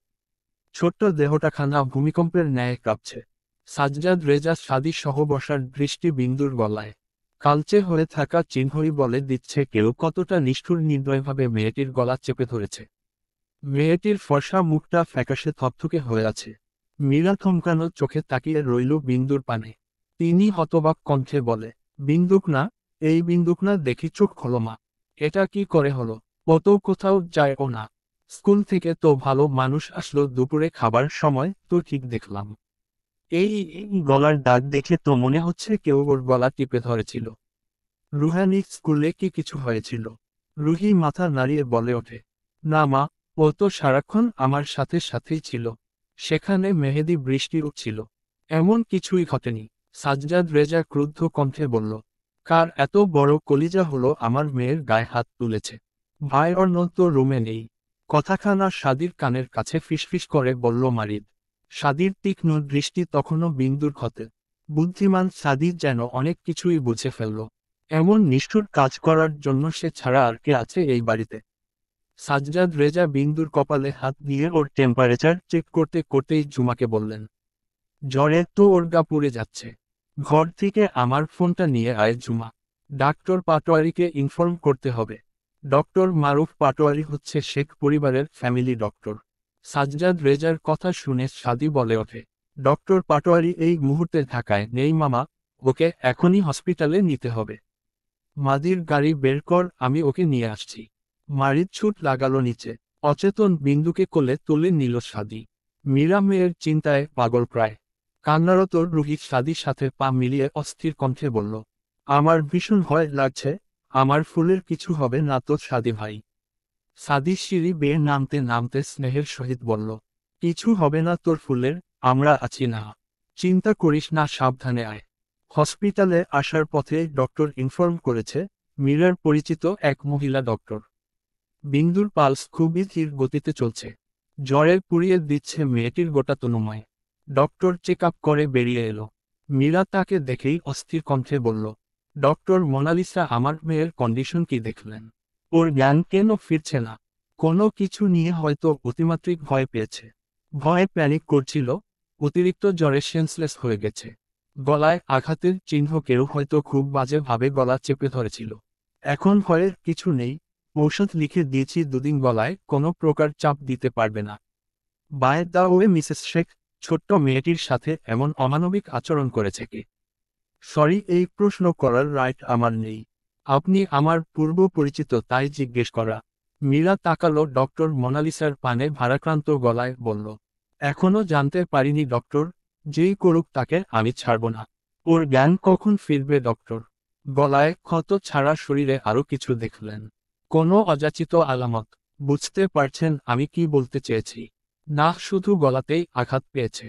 ছোট্ট দেহটাখানা ভূমিকম্পের ন্যায় কাঁপছে। সাজ্জাদ রেজা সাদি সহ বসার দৃষ্টি বিন্দুর গলায়। কালচে হয়ে থাকা চিহ্নই বলে দিচ্ছে কেউ কতটা নিষ্ঠুর নির্দয়ভাবে মেয়েটির গলা চেপে ধরেছে। মেয়েটির ফর্সা মুখটা ফ্যাকাশে থকথকে হয়ে আছে। মীরা থমকানো চোখে তাকিয়ে রইল বিন্দুর পানে। তিনি হতবাক কণ্ঠে বলে, বিন্দুক না, এই বিন্দুক না, দেখি চোখ খোলো মা। এটা কি করে হলো? ও তো কোথাও যায় ও না। স্কুল থেকে তো ভালো মানুষ আসলো, দুপুরে খাবার সময় তো ঠিক দেখলাম। এই গলার দাগ দেখে তো মনে হচ্ছে কেউ ওর গলা টিপে ধরেছিল। রুহানি স্কুলে কি কিছু হয়েছিল? রুহি মাথা নাড়িয়ে বলে ওঠে, না মা, ও তো সারাক্ষণ আমার সাথে সাথেই ছিল। সেখানে মেহেদি বৃষ্টি উঠছিল, এমন কিছুই ঘটেনি। সাজ্জাদ রেজা ক্রুদ্ধ কণ্ঠে বলল, কার এত বড় কলিজা হলো আমার মেয়ের গায়ে হাত তুলেছে? ভাই অর্ণ তো রুমে নেই। কথাখানা সাদির কানের কাছে ফিসফিস করে বলল মারিদ। সাদির তীক্ষ্ণ দৃষ্টি তখনও বিন্দুর ক্ষতে। বুদ্ধিমান সাদি যেন অনেক কিছুই বুঝে ফেলল। এমন নিষ্ঠুর কাজ করার জন্য সে ছাড়া আর কে আছে এই বাড়িতে? সাজ্জাদ রেজা বিন্দুর কপালে হাত দিয়ে ওর টেম্পারেচার চেক করতে করতেই ঝুমাকে বললেন, জ্বরে তো ওর গা পুড়ে যাচ্ছে। ঘর থেকে আমার ফোনটা নিয়ে আয় ঝুমা। ডাক্তার পাটোয়ারিকে ইনফর্ম করতে হবে। ডক্টর মারুফ পাটোয়ারি হচ্ছে শেখ পরিবারের ফ্যামিলি ডক্টর। সাজ্জাদ রেজার কথা শুনে সাদি বলে ওঠে, ডক্টর পাটোয়ারি এই মুহূর্তে ঢাকায় নেই মামা, ওকে এখনই হসপিটালে নিতে হবে। মাদির গাড়ি বের কর, আমি ওকে নিয়ে আসছি। মারিদ ছুট লাগালো নিচে। অচেতন বিন্দুকে কোলে তুলে নিল সাদি। মীরা মেয়ের চিন্তায় পাগল প্রায়। কান্নারত রুহি সাদির সাথে পা মিলিয়ে অস্থির কণ্ঠে বলল, আমার ভীষণ ভয় লাগছে। আমার ফুলের কিছু হবে না তো সাদি ভাই? সাদি সিঁড়ি বেয়ে নামতে নামতে স্নেহের সহিত বলল, কিছু হবে না তোর ফুলের, আমরা আছি না। চিন্তা করিস না, সাবধানে আয়। হসপিটালে আসার পথে ডক্টর ইনফর্ম করেছে, মীরার পরিচিত এক মহিলা ডক্টর। বিন্দুর পালস খুবই ধীর গতিতে চলছে। জ্বরে পুড়িয়ে দিচ্ছে মেয়েটির গোটা তনুময়। ডক্টর চেক আপ করে বেরিয়ে এলো। মীরা তাকে দেখেই অস্থির কণ্ঠে বলল, ডক্টর মোনালিসা, আমার মেয়ের কন্ডিশন কি দেখলেন? ওর জ্ঞান কেন ফিরছে না? কোনো কিছু নিয়ে হয়তো অতিমাত্রিক ভয় পেয়েছে। ভয়ে প্যানিক করছিল, অতিরিক্ত জ্বরে সেন্সলেস হয়ে গেছে। গলায় আঘাতের চিহ্ন, কেউ হয়তো খুব বাজেভাবে গলা চেপে ধরেছিল। এখন ভয়ের কিছু নেই, ঔষধ লিখে দিয়েছি, দুদিন গলায় কোনো প্রকার চাপ দিতে পারবে না। By the way Mrs Sheikh, ছোট্ট মেয়েটির সাথে এমন অমানবিক আচরণ করেছে কে? সরি, এই প্রশ্ন করার রাইট আমার নেই। আপনি আমার পূর্ব পরিচিত তাই জিজ্ঞেস করা। মীরা তাকালো ডক্টর মোনালিসার পানে ভারাক্রান্ত গলায় বলল, এখনো জানতে পারিনি ডক্টর, যেই করুক তাকে আমি ছাড়ব না। ওর জ্ঞান কখন ফিরবে ডক্টর? গলায় ক্ষত ছাড়া শরীরে আরো কিছু দেখলেন? কোনো অযাচিত আলামত? বুঝতে পারছেন আমি কি বলতে চেয়েছি? না, শুধু গলাতেই আঘাত পেয়েছে।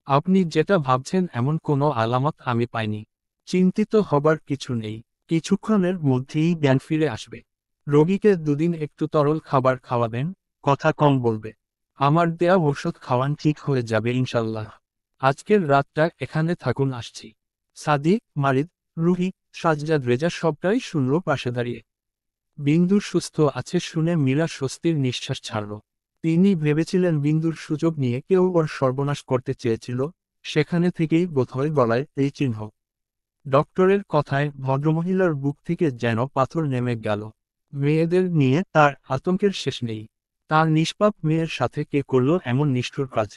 আপনি যেটা ভাবছেন এমন কোনো আলামত আমি পাইনি। চিন্তিত হবার কিছু নেই, কিছুক্ষণের মধ্যেই জ্ঞান ফিরে আসবে। রোগীকে দুদিন একটু তরল খাবার খাওয়াবেন, কথা কম বলবে। আমার দেয়া ওষুধ খাওয়ান, ঠিক হয়ে যাবে ইনশাল্লাহ। আজকের রাতটা এখানে থাকুন, আসছি। সাদি, মারিদ, রুহি, সাজ্জাদ রেজা সবটাই শুনল পাশে দাঁড়িয়ে। বিন্দুর সুস্থ আছে শুনে মীরা স্বস্তির নিঃশ্বাস ছাড়ল। তিনি ভেবেছিলেন বিন্দুর সুযোগ নিয়ে কেউ ওর সর্বনাশ করতে চেয়েছিল, সেখানে থেকেই বোধহয় গলায় এই চিহ্ন। ডক্টরের কথায় ভদ্রমহিলার বুক থেকে যেন পাথর নেমে গেল। মেয়েদের নিয়ে তার আতঙ্কের শেষ নেই। তার নিষ্পাপ মেয়ের সাথে কে করল এমন নিষ্ঠুর কাজ?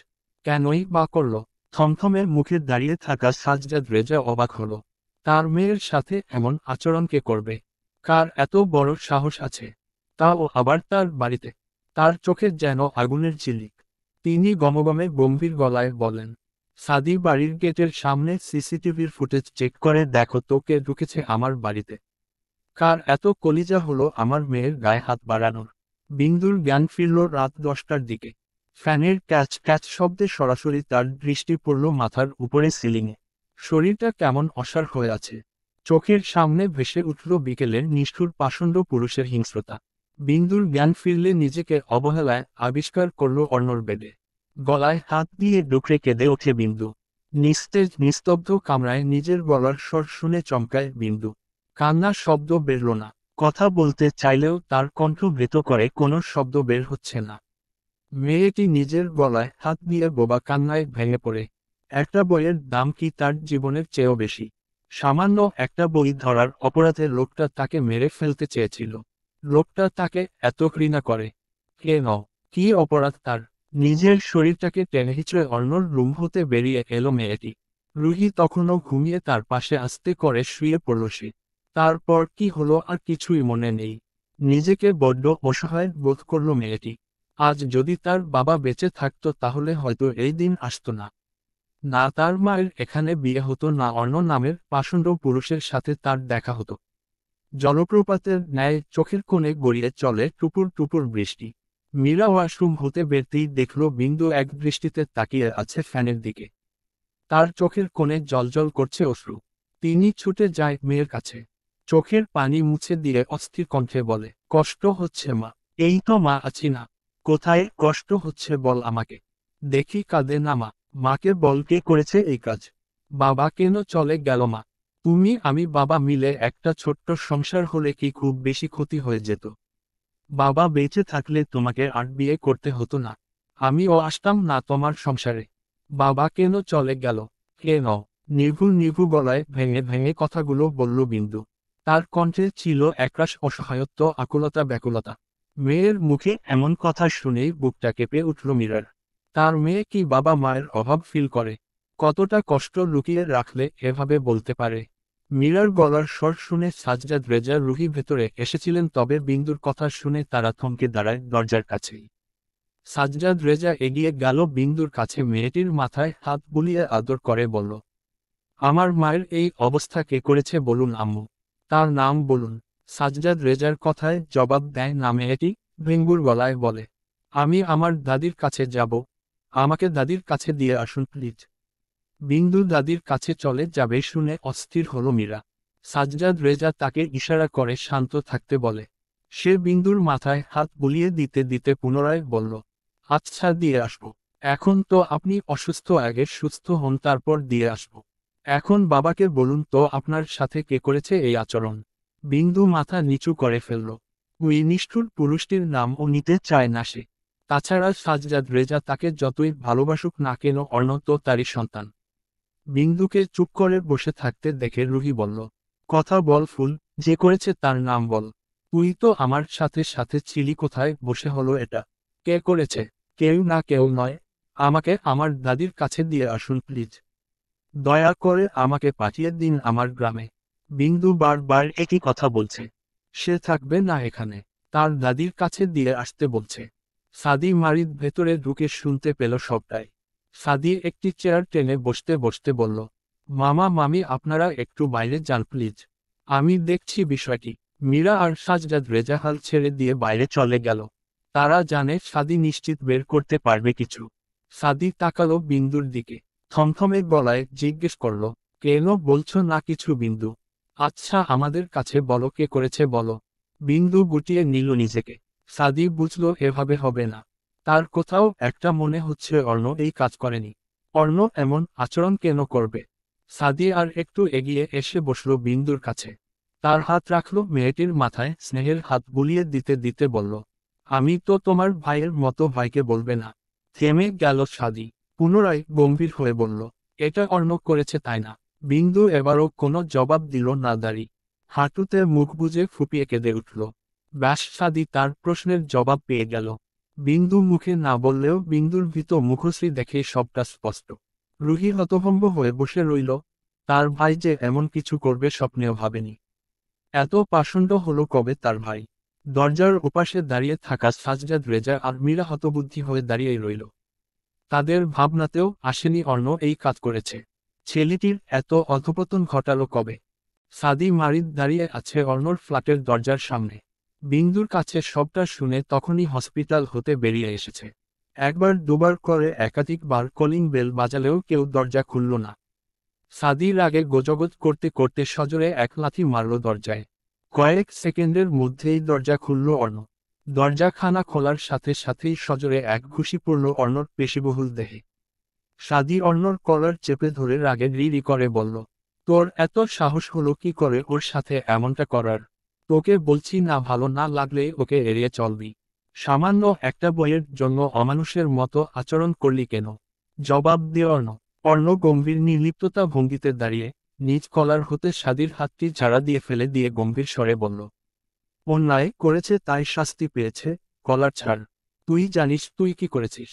কেনই বা করল? থমথমে মুখে দাঁড়িয়ে থাকা সাজ্জাদ রেজা অবাক হল। তার মেয়ের সাথে এমন আচরণ কে করবে? কার এত বড় সাহস আছে? তাও আবার তার বাড়িতে। তার চোখে যেন আগুনের ঝিলিক। তিনি গমগমে গম্ভীর গলায় বলেন, সাদি, বাড়ির গেটের সামনে সিসিটিভির ফুটেজ চেক করে দেখো তো কে ঢুকেছে আমার বাড়িতে। কার এত কলিজা হলো আমার মেয়ের গায়ে হাত বাড়ানোর? বিন্দুর জ্ঞান ফিরল রাত 10টার দিকে। ফ্যানের ক্যাচ ক্যাচ শব্দে সরাসরি তার দৃষ্টি পড়ল মাথার উপরে সিলিংয়ে। শরীরটা কেমন অসাড় হয়ে আছে। চোখের সামনে ভেসে উঠল বিকেলের নিষ্ঠুর পাষণ্ড পুরুষের হিংস্রতা। বিন্দুর জ্ঞান ফিরলে নিজেকে অবহেলায় আবিষ্কার করল অর্ণর বেডে। গলায় হাত দিয়ে ডুকরে কেঁদে ওঠে বিন্দু। নিস্তেজ নিস্তব্ধ কামরায় নিজের গলার স্বর শুনে চমকায় বিন্দু। কান্নার শব্দ বেরল না। কথা বলতে চাইলেও তার কণ্ঠ ভেত করে কোনো শব্দ বের হচ্ছে না। মেয়েটি নিজের গলায় হাত দিয়ে বোবা কান্নায় ভেঙে পড়ে। একটা বইয়ের দাম কি তার জীবনের চেয়েও বেশি? সামান্য একটা বই ধরার অপরাধে লোকটা তাকে মেরে ফেলতে চেয়েছিল। লোকটা তাকে এত ঘৃণা করে কেন? কি অপরাধ তার? নিজের শরীরটাকে টেনে হিঁচড়ে অর্ণর রুম হতে বেরিয়ে এলো মেয়েটি। রুহি তখনও ঘুমিয়ে তার পাশে আস্তে করে শুয়ে পড়ল সে। তারপর কি হলো আর কিছুই মনে নেই। নিজেকে বড্ড অসহায় বোধ করল মেয়েটি। আজ যদি তার বাবা বেঁচে থাকতো তাহলে হয়তো এই দিন আসতো না। না তার মায়ের এখানে বিয়ে হতো, না অর্ণ নামের পাষণ্ড পুরুষের সাথে তার দেখা হতো। জলপ্রপাতের ন্যায় চোখের কোণে গড়িয়ে চলে টুপুর টুপুর বৃষ্টি। মীরা ওয়াশরুম হতে বেরতেই দেখল বিন্দু এক দৃষ্টিতে তাকিয়ে আছে ফ্যানের দিকে। তার চোখের কোণে জ্বলজ্বল করছে অশ্রু। তিনি ছুটে যায় মেয়ের কাছে। চোখের পানি মুছে দিয়ে অস্থির কণ্ঠে বলে, কষ্ট হচ্ছে মা? এই তো মা আছি না। কোথায় কষ্ট হচ্ছে বল আমাকে। দেখি কাঁদে না মা। মাকে বল কে করেছে এই কাজ। বাবা কেন চলে গেল মা? তুমি আমি বাবা মিলে একটা ছোট্ট সংসার হলে কি খুব বেশি ক্ষতি হয়ে যেত? বাবা বেঁচে থাকলে তোমাকে আর বিয়ে করতে হতো না। আমিও আসতাম না তোমার সংসারে। বাবা কেন চলে গেল? কেন? নিভু নিভু গলায় ভেঙে ভেঙে কথাগুলো বলল বিন্দু। তার কণ্ঠে ছিল একরাশ অসহায়ত্ব, আকুলতা, ব্যাকুলতা। মেয়ের মুখে এমন কথা শুনেই বুকটা কেঁপে উঠল মীরার। তার মেয়ে কি বাবা মায়ের অভাব ফিল করে? কতটা কষ্ট লুকিয়ে রাখলে এভাবে বলতে পারে? মীরার গলার স্বর শুনে সাজ্জাদ রেজা রুহি ভেতরে এসেছিলেন, তবে বিন্দুর কথা শুনে তারা থমকে দাঁড়ায় দরজার কাছেই। সাজ্জাদ রেজা এগিয়ে গেল বিন্দুর কাছে, মেয়েটির মাথায় হাত বুলিয়ে আদর করে বলল, আমার মায়ের এই অবস্থা কে করেছে বলুন আম্মু। তার নাম বলুন। সাজ্জাদ রেজার কথায় জবাব দেয় না মেয়েটি, ভেঙ্গুর গলায় বলে, আমি আমার দাদির কাছে যাব। আমাকে দাদির কাছে দিয়ে আসুন প্লিজ। বিন্দু দাদির কাছে চলে যাবে শুনে অস্থির হলো মীরা। সাজ্জাদ রেজা তাকে ইশারা করে শান্ত থাকতে বলে। সে বিন্দুর মাথায় হাত বুলিয়ে দিতে দিতে পুনরায় বলল, আচ্ছা দিয়ে আসব। এখন তো আপনি অসুস্থ, আগে সুস্থ হন তারপর দিয়ে আসব। এখন বাবাকে বলুন তো আপনার সাথে কে করেছে এই আচরণ। বিন্দু মাথা নিচু করে ফেলল। ওই নিষ্ঠুর পুরুষটির নামও নিতে চায় না সে। তাছাড়া সাজ্জাদ রেজা তাকে যতই ভালোবাসুক না কেন, অর্ণ তো তারই সন্তান। বিন্দুকে চুপ করে বসে থাকতে দেখে রুহি বলল, কথা বল ফুল, যে করেছে তার নাম বল। তুই তো আমার সাথে সাথে ছিলি, কোথায় বসে হলো এটা? কে করেছে? কেউ না কেউ নয়। আমাকে আমার দাদির কাছে দিয়ে আসুন প্লিজ। দয়া করে আমাকে পাঠিয়ে দিন আমার গ্রামে। বিন্দু বারবার একই কথা বলছে। সে থাকবে না এখানে। তার দাদির কাছে দিয়ে আসতে বলছে। সাদি মারিদ ভেতরে ঢুকে শুনতে পেল সবটাই। সাদি একটি চেয়ার টেনে বসতে বসতে বলল, মামা মামি আপনারা একটু বাইরে যান প্লিজ। আমি দেখছি বিষয়টি। মীরা আর সাজ্জাদ রেজা হাল ছেড়ে দিয়ে বাইরে চলে গেল। তারা জানে সাদি নিশ্চিত বের করতে পারবে কিছু। সাদি তাকালো বিন্দুর দিকে। থমথমে গলায় জিজ্ঞেস করল, কেন বলছো না কিছু বিন্দু? আচ্ছা আমাদের কাছে বলো কে করেছে বলো। বিন্দু গুটিয়ে নিল নিজেকে। সাদি বুঝল এভাবে হবে না। তার কোথাও একটা মনে হচ্ছে অর্ণ এই কাজ করেনি। অর্ণ এমন আচরণ কেন করবে? সাদি আর একটু এগিয়ে এসে বসল বিন্দুর কাছে। তার হাত রাখল মেয়েটির মাথায়, স্নেহের হাত বুলিয়ে দিতে দিতে বলল, আমি তো তোমার ভাইয়ের মতো, ভাইকে বলবে না? থেমে গেল সাদি। পুনরায় গম্ভীর হয়ে বলল, এটা অর্ণ করেছে তাই না? বিন্দু এবারও কোনো জবাব দিল না, দাঁড়ি হাঁটুতে মুখ বুজে ফুপিয়ে কেঁদে উঠল। ব্যাস, সাদি তার প্রশ্নের জবাব পেয়ে গেল। বিন্দু মুখে না বললেও বিন্দুর ভীত মুখশ্রী দেখে সবটা স্পষ্ট। রুহি হতভম্ব হয়ে বসে রইল। তার ভাই যে এমন কিছু করবে স্বপ্নেও ভাবেনি। এত পাষণ্ড হলো কবে তার ভাই? দরজার ওপাশে দাঁড়িয়ে থাকা সাজ্জাদ রেজা আর মীরা হতবুদ্ধি হয়ে দাঁড়িয়েই রইল। তাদের ভাবনাতেও আসেনি অর্ণ এই কাজ করেছে। ছেলেটির এত অধঃপতন ঘটালো কবে? সাদি মারিদ দাঁড়িয়ে আছে অর্ণর ফ্ল্যাটের দরজার সামনে। বিন্দুর কাছে সবটা শুনে তখনই হসপিটাল হতে বেরিয়ে এসেছে। একবার দুবার করে একাধিকবার কলিং বেল বাজালেও কেউ দরজা খুলল না। সাদির আগে গোজগোজ করতে করতে সজোরে এক লাথি মারল দরজায়। কয়েক সেকেন্ডের মধ্যেই দরজা খুলল অর্ণ। দরজাখানা খোলার সাথে সাথেই সজোরে এক ঘুষি পড়ল অর্ণর পেশিবহুল দেহে। সাদি অর্ণর কলার চেপে ধরে রাগে রি করে বলল, তোর এত সাহস হলো কি করে ওর সাথে এমনটা করার? তোকে বলছি না, ভালো না লাগলে ওকে এড়িয়ে চলবি। সামান্য একটা বইয়ের জন্য অমানুষের মতো আচরণ করলি কেন? জবাব দে অর্ণ। অর্ণ গম্ভীর নির্লিপ্ততা ভঙ্গিতে দাঁড়িয়ে নিজ কলার হতে সাদির হাতটি ঝাড়া দিয়ে ফেলে দিয়ে গম্ভীর স্বরে বলল, অন্যায় করেছে তাই শাস্তি পেয়েছে, কলার ছাড়। তুই জানিস তুই কি করেছিস?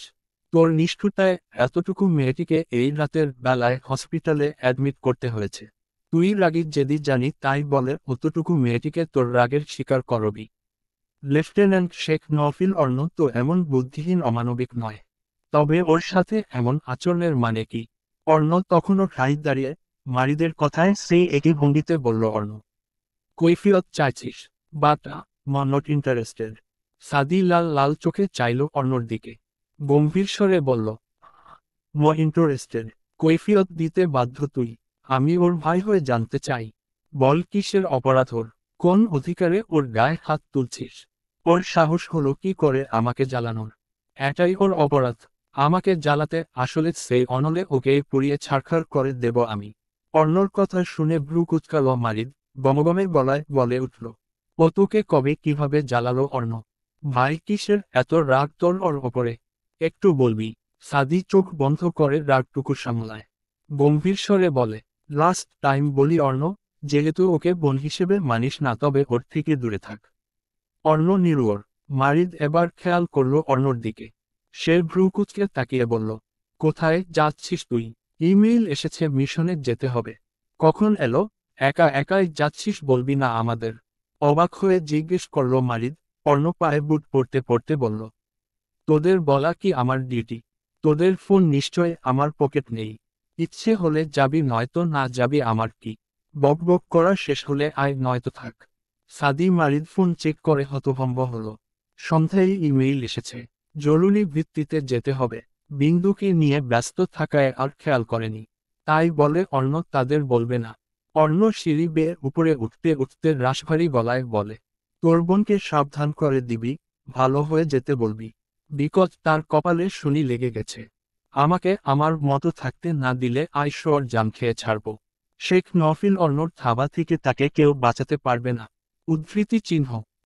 তোর নিষ্ঠুরতায় এতটুকু মেয়েটিকে এই রাতের বেলায় হসপিটালে অ্যাডমিট করতে হয়েছে। তুই রাগী যেদি জানি তাই বলে অতটুকু মেয়েটিকে তোর রাগের শিকার করবি? লেফটেন্যান্ট শেখ নওফিল অর্ণ তো এমন বুদ্ধিহীন অমানবিক নয়। তবে ওর সাথে এমন আচরণের মানে কি? অর্ণ তখনও ঠাই দাঁড়িয়ে। মারিদের কথায় সেই একই ভঙ্গিতে বলল অর্ণ। কৈফিয়ত চাইছিস? বাটা, নট ইন্টারেস্টেড। সাদি লাল লাল চোখে চাইল অর্ণর দিকে। গম্ভীর স্বরে বলল, ইন্টারেস্টেড। কৈফিয়ত দিতে বাধ্য তুই। আমি ওর ভাই হয়ে জানতে চাই, বল কিসের অপরাধ ওর? কোন অধিকারে ওর গায়ে হাত তুলছিস? ওর সাহস হলো কি করে আমাকে জ্বালানোর? এটাই ওর অপরাধ, আমাকে জ্বালাতে। আসলে সেই অনলে ওকে পুড়িয়ে ছারখার করে দেব আমি। অর্ণর কথা শুনে ভ্রু কুচকাল মারিদ, গমগমে গলায় বলে উঠল, ও তোকে কবে কিভাবে জ্বালালো অর্ণ? ভাই কিসের এত রাগ তোর ওর ওপরে? একটু বলবি? সাদি চোখ বন্ধ করে রাগটুকু সামলায়। গম্ভীর স্বরে বলে, লাস্ট টাইম বলি অর্ণ, যেহেতু ওকে বোন হিসেবে মানিস না তবে ওর থেকে দূরে থাক। অর্ণ নিরুয়ার। মারিদ এবার খেয়াল করল অর্ণর দিকে। সে ভ্রু কুচকে তাকিয়ে বলল, কোথায় যাচ্ছিস তুই? ইমেইল এসেছে, মিশনে যেতে হবে। কখন এলো? একা একাই যাচ্ছিস, বলবি না আমাদের? অবাক হয়ে জিজ্ঞেস করল মারিদ। অর্ণ পায়ে বুট পড়তে পড়তে বলল, তোদের বলা কি আমার ডিউটি? তোদের ফোন নিশ্চয় আমার পকেট নেই। ইচ্ছে হলে যাবি, নয়তো না যাবি, আমার কি? বক বক করা শেষ হলে আয়, নয়তো থাক। সাদি মারিদ ফোন চেক করে হতভম্ব হল। সন্ধ্যায় ইমেইল এসেছে, জরুরি ভিত্তিতে যেতে হবে। বিন্দুকে নিয়ে ব্যস্ত থাকায় আর খেয়াল করেনি। তাই বলে অর্ণ তাদের বলবে না। অর্ণ সিঁড়ি বেয়ে উপরে উঠতে উঠতে রাশভারী গলায় বলে, তোর বোনকে সাবধান করে দিবি, ভালো হয়ে যেতে বলবি। বিকজ তার কপালে শনি লেগে গেছে। আমাকে আমার মতো থাকতে না দিলে আইশোর জান খেয়ে ছাড়ব। শেখ নফিল। অর্ণর থাবা থেকে তাকে কেউ বাঁচাতে পারবে না। উদ্ধৃতি চিহ্ন।